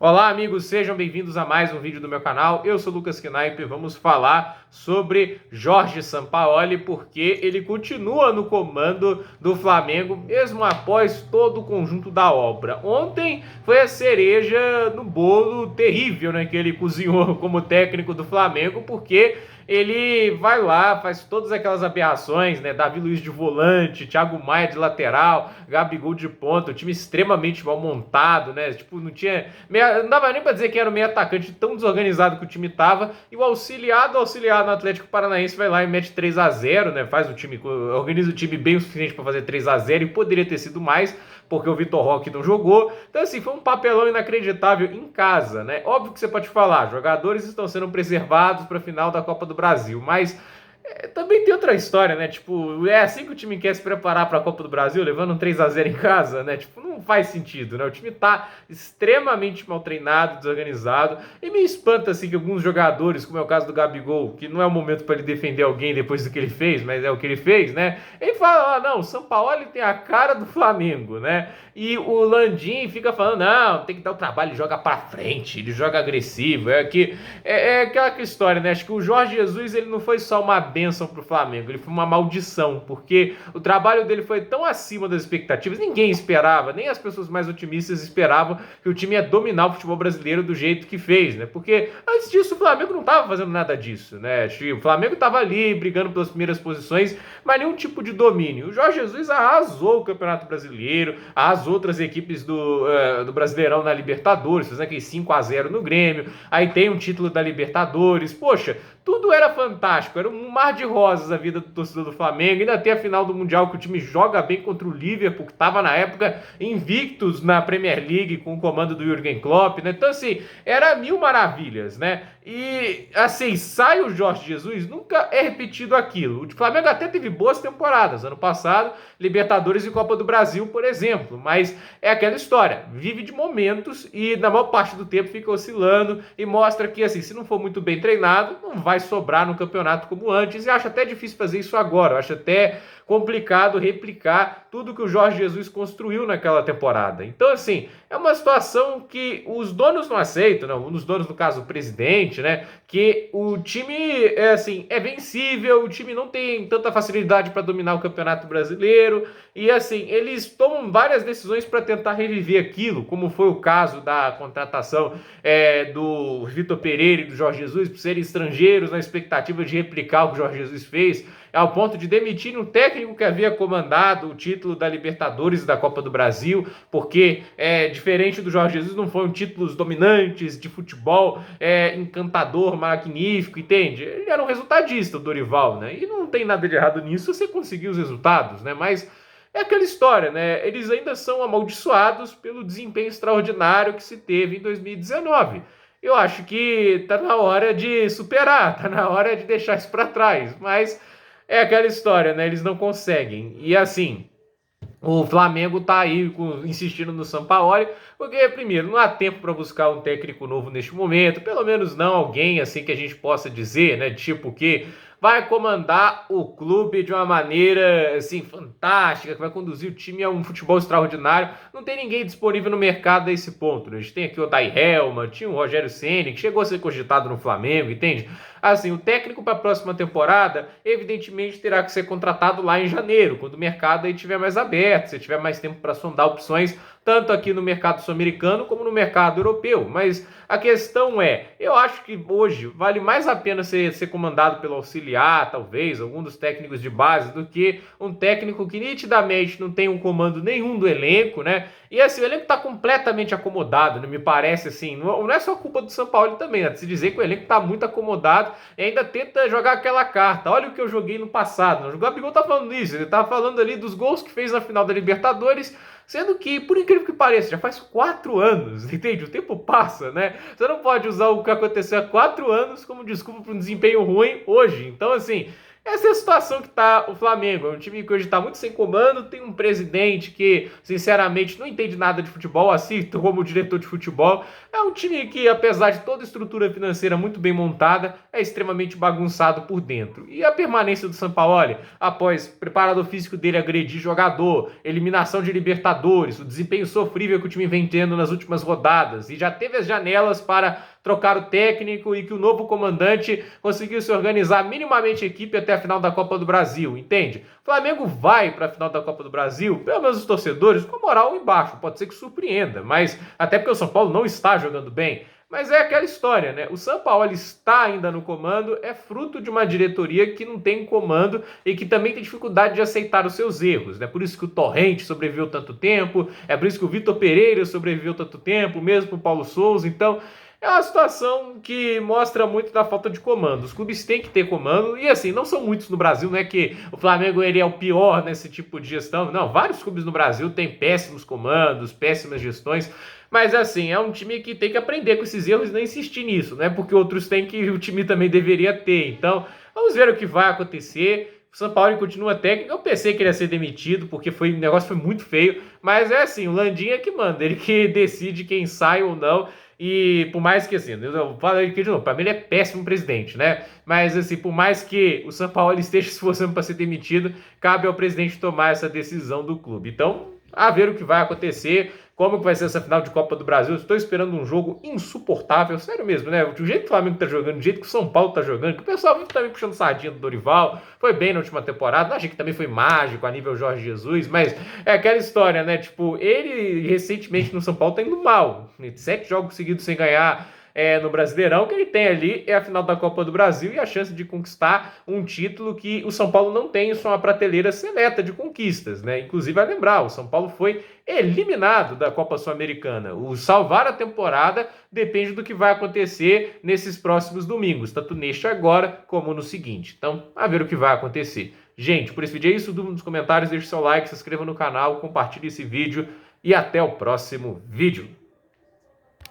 Olá, amigos, sejam bem-vindos a mais um vídeo do meu canal. Eu sou Lucas Knaip e vamos falar sobre Jorge Sampaoli, porque ele continua no comando do Flamengo, mesmo após todo o conjunto da obra. Ontem foi a cereja no bolo terrível, né, que ele cozinhou como técnico do Flamengo, porque ele vai lá, faz todas aquelas aberrações, né? Davi Luiz de volante, Thiago Maia de lateral, Gabigol de ponta, o time extremamente mal montado, né? Tipo, não dava nem pra dizer que era o meio atacante tão desorganizado que o time tava. E o auxiliar do Atlético Paranaense vai lá e mete 3-0, né? Organiza o time bem o suficiente para fazer 3-0 e poderia ter sido mais, porque o Vitor Roque não jogou. Então, assim, foi um papelão inacreditável em casa, né? Óbvio que você pode falar, jogadores estão sendo preservados para a final da Copa do Brasil, mas também tem outra história, né? Tipo, é assim que o time quer se preparar para a Copa do Brasil, levando um 3-0 em casa, né? Tipo, não faz sentido, né? O time tá extremamente mal treinado, desorganizado, e me espanta, assim, que alguns jogadores, como é o caso do Gabigol, que não é o momento para ele defender alguém depois do que ele fez, mas é o que ele fez, né? Ele fala, não, o Sampaoli tem a cara do Flamengo, né? E o Landim fica falando, não, tem que dar o trabalho, ele joga para frente, ele joga agressivo, é aquela história, né? Acho que o Jorge Jesus, ele não foi só uma bênção pro Flamengo, ele foi uma maldição, porque o trabalho dele foi tão acima das expectativas, ninguém esperava, nem as pessoas mais otimistas esperavam que o time ia dominar o futebol brasileiro do jeito que fez, né? Porque antes disso o Flamengo não estava fazendo nada disso, né? O Flamengo estava ali brigando pelas primeiras posições, mas nenhum tipo de domínio. O Jorge Jesus arrasou o Campeonato Brasileiro, arrasou outras equipes do Brasileirão na Libertadores, fazendo aquele 5-0 no Grêmio, aí tem um título da Libertadores, poxa, tudo era fantástico, era um mar de rosas a vida do torcedor do Flamengo. Ainda tem a final do Mundial que o time joga bem contra o Liverpool, que estava na época invictos na Premier League com o comando do Jürgen Klopp, né? Então, assim, era mil maravilhas, né? E, assim, sai o Jorge Jesus, nunca é repetido aquilo. O Flamengo até teve boas temporadas, ano passado, Libertadores e Copa do Brasil, por exemplo, mas é aquela história, vive de momentos e na maior parte do tempo fica oscilando e mostra que, assim, se não for muito bem treinado, não vai sobrar no campeonato como antes, e acho até difícil fazer isso agora, eu acho até complicado replicar tudo que o Jorge Jesus construiu naquela temporada. Então, assim, é uma situação que os donos não aceitam, não, um dos donos, no caso, o presidente, né, que o time é vencível, o time não tem tanta facilidade para dominar o Campeonato Brasileiro, e assim, eles tomam várias decisões para tentar reviver aquilo, como foi o caso da contratação do Vitor Pereira e do Jorge Jesus, por serem estrangeiros na expectativa de replicar o que o Jorge Jesus fez, ao ponto de demitir um técnico que havia comandado o título da Libertadores e da Copa do Brasil, porque, diferente do Jorge Jesus, não foram títulos dominantes de futebol, encantador, magnífico, entende? Ele era um resultadista, o Dorival, né? E não tem nada de errado nisso, você conseguiu os resultados, né? Mas é aquela história, né? Eles ainda são amaldiçoados pelo desempenho extraordinário que se teve em 2019. Eu acho que tá na hora de superar, tá na hora de deixar isso para trás, mas é aquela história, né? Eles não conseguem. E assim, o Flamengo tá aí insistindo no Sampaoli, porque, primeiro, não há tempo para buscar um técnico novo neste momento, pelo menos não alguém assim que a gente possa dizer, né? Tipo que vai comandar o clube de uma maneira assim fantástica, que vai conduzir o time a um futebol extraordinário. Não tem ninguém disponível no mercado a esse ponto, né? A gente tem aqui o Odair Helma, tinha o Rogério Ceni, que chegou a ser cogitado no Flamengo, entende? Assim, o técnico para a próxima temporada, evidentemente, terá que ser contratado lá em janeiro, quando o mercado aí estiver mais aberto, se tiver mais tempo para sondar opções, tanto aqui no mercado sul-americano como no mercado europeu. Mas a questão eu acho que hoje vale mais a pena ser comandado pelo auxiliar, talvez, algum dos técnicos de base, do que um técnico que nitidamente não tem um comando nenhum do elenco, né? E assim, o elenco tá completamente acomodado, né? Me parece assim, não é só culpa do São Paulo também, né? De se dizer que o elenco tá muito acomodado e ainda tenta jogar aquela carta. Olha o que eu joguei no passado. O Gabigol tá falando isso, ele tá falando ali dos gols que fez na final da Libertadores, sendo que, por incrível que pareça, já faz 4 anos, entende? O tempo passa, né? Você não pode usar o que aconteceu há 4 anos como desculpa para um desempenho ruim hoje. Então, assim, Essa é a situação que está o Flamengo. É um time que hoje está muito sem comando, tem um presidente que, sinceramente, não entende nada de futebol, assim como diretor de futebol. É um time que, apesar de toda a estrutura financeira muito bem montada, é extremamente bagunçado por dentro. E a permanência do Sampaoli, após o preparador físico dele agredir jogador, eliminação de Libertadores, o desempenho sofrível que o time vem tendo nas últimas rodadas, e já teve as janelas para trocar o técnico e que o novo comandante conseguiu se organizar minimamente a equipe até a final da Copa do Brasil, entende? O Flamengo vai para a final da Copa do Brasil, pelo menos os torcedores, com a moral embaixo, pode ser que surpreenda, mas até porque o São Paulo não está jogando bem. Mas é aquela história, né? O Sampaoli está ainda no comando, é fruto de uma diretoria que não tem comando e que também tem dificuldade de aceitar os seus erros, né? Por isso que o Torrente sobreviveu tanto tempo, é por isso que o Vitor Pereira sobreviveu tanto tempo, mesmo o Paulo Souza. Então, é uma situação que mostra muito da falta de comando. Os clubes têm que ter comando, e assim, não são muitos no Brasil, não é que o Flamengo ele é o pior nesse tipo de gestão. Não, vários clubes no Brasil têm péssimos comandos, péssimas gestões. Mas assim, é um time que tem que aprender com esses erros e não insistir nisso, né? Porque outros têm que o time também deveria ter. Então, vamos ver o que vai acontecer. O São Paulo continua técnico. Eu pensei que ele ia ser demitido, porque o negócio foi muito feio. Mas é assim, o Landinha que manda, ele que decide quem sai ou não. E por mais que, assim, eu falo aqui de novo, para mim ele é péssimo presidente, né? Mas, assim, por mais que o São Paulo esteja se esforçando para ser demitido, cabe ao presidente tomar essa decisão do clube. Então, a ver o que vai acontecer, como que vai ser essa final de Copa do Brasil. Estou esperando um jogo insuportável, sério mesmo, né? O jeito que o Flamengo tá jogando, o jeito que o São Paulo tá jogando, que o pessoal vive também puxando sardinha do Dorival, foi bem na última temporada, não achei que também foi mágico a nível Jorge Jesus, mas é aquela história, né? Tipo, ele recentemente no São Paulo tá indo mal, 7 jogos seguidos sem ganhar. No Brasileirão, que ele tem ali é a final da Copa do Brasil e a chance de conquistar um título que o São Paulo não tem, só uma prateleira seleta de conquistas, né? Inclusive, vai lembrar, o São Paulo foi eliminado da Copa Sul-Americana. O salvar a temporada depende do que vai acontecer nesses próximos domingos, tanto neste agora como no seguinte. Então, a ver o que vai acontecer. Gente, por esse vídeo é isso, dúvida nos comentários, deixe seu like, se inscreva no canal, compartilhe esse vídeo e até o próximo vídeo.